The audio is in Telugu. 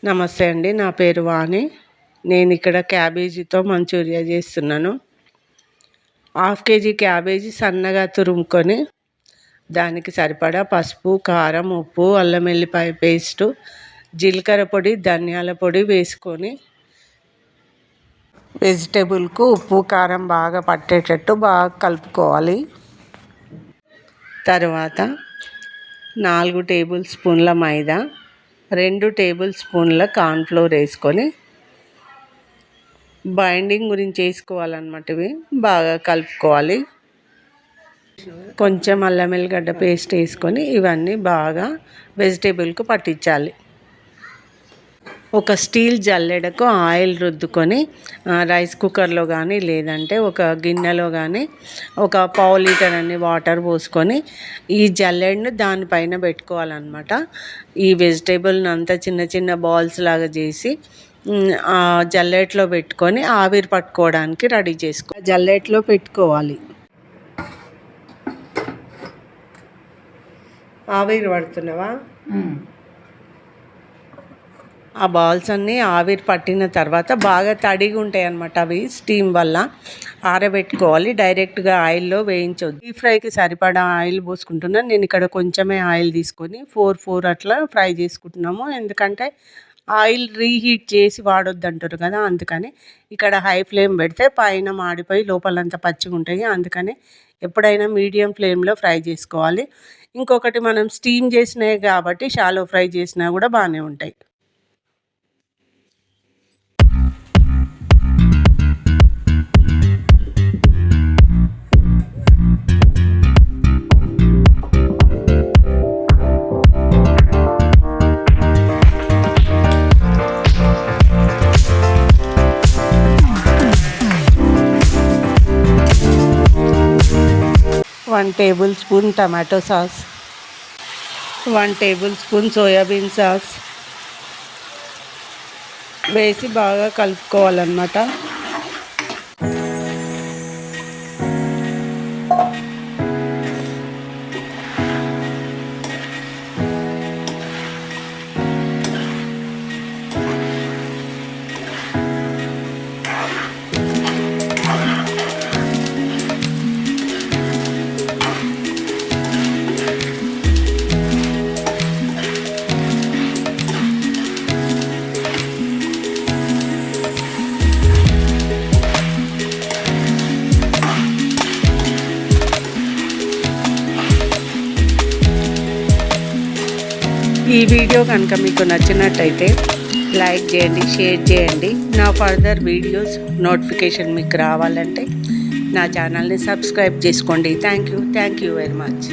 నమస్తే అండి, నా పేరు వాణి. నేను ఇక్కడ క్యాబేజీతో మంచూరియా చేస్తున్నాను. 1/2 కేజీ క్యాబేజీ సన్నగా తురుముకొని దానికి సరిపడా పసుపు, కారం, ఉప్పు, అల్లం వెల్లిపాయ పేస్టు, జీలకర్ర పొడి, ధనియాల పొడి వేసుకొని వెజిటేబుల్కు ఉప్పు కారం బాగా పట్టేటట్టు బాగా కలుపుకోవాలి. తర్వాత 4 టేబుల్ స్పూన్ల మైదా, 2 టేబుల్ స్పూన్ల కార్న్ఫ్లోర్ వేసుకొని బైండింగ్ గురించి వేసుకోవాలన్నమాట. ఇవి బాగా కలుపుకోవాలి. కొంచెం అల్లం వెల్లిగడ్డ పేస్ట్ వేసుకొని ఇవన్నీ బాగా వెజిటేబుల్కు పట్టించాలి. ఒక స్టీల్ జల్లెడకు ఆయిల్ రుద్దుకొని రైస్ కుక్కర్లో కానీ లేదంటే ఒక గిన్నెలో కానీ ఒక 1/2 లీటర్ అన్ని వాటర్ పోసుకొని ఈ జల్లెడను దానిపైన పెట్టుకోవాలన్నమాట. ఈ వెజిటేబుల్ని అంతా చిన్న చిన్న బాల్స్ లాగా చేసి ఆ జల్లెడలో పెట్టుకొని ఆవిరి పట్టుకోవడానికి రెడీ జల్లెడలో పెట్టుకోవాలి. ఆవిరి పడుతున్నావా? ఆ బాల్స్ అన్నీ ఆవిరి పట్టిన తర్వాత బాగా తడిగా ఉంటాయి అన్నమాట. అవి స్టీమ్ వల్ల ఆరబెట్టుకోవాలి. డైరెక్ట్గా ఆయిల్లో వేయించవద్దు. డీప్ ఫ్రైకి సరిపడా ఆయిల్ పోసుకుంటున్నాను. నేను ఇక్కడ కొంచెమే ఆయిల్ తీసుకొని 4 అట్లా ఫ్రై చేసుకుంటున్నాము. ఎందుకంటే ఆయిల్ రీహీట్ చేసి వాడొద్దు అంటారు కదా, అందుకని ఇక్కడ హై ఫ్లేమ్ పెడితే పైన మాడిపోయి లోపలంతా పచ్చిగా ఉంటాయి. అందుకని ఎప్పుడైనా మీడియం ఫ్లేమ్లో ఫ్రై చేసుకోవాలి. ఇంకొకటి, మనం స్టీమ్ చేసినవి కాబట్టి షాలో ఫ్రై చేసినా కూడా బాగానే ఉంటాయి. One table spoon tomato sauce, 1 table spoon soybean sauce వేసి బాగా కలుపుకోవాలన్నమాట. ఈ వీడియో కనుక మీకు నచ్చినట్టయితే లైక్ చేయండి, షేర్ చేయండి. నా ఫర్దర్ వీడియోస్ నోటిఫికేషన్ మీకు రావాలంటే నా ఛానల్ని సబ్స్క్రైబ్ చేసుకోండి. Thank you very much.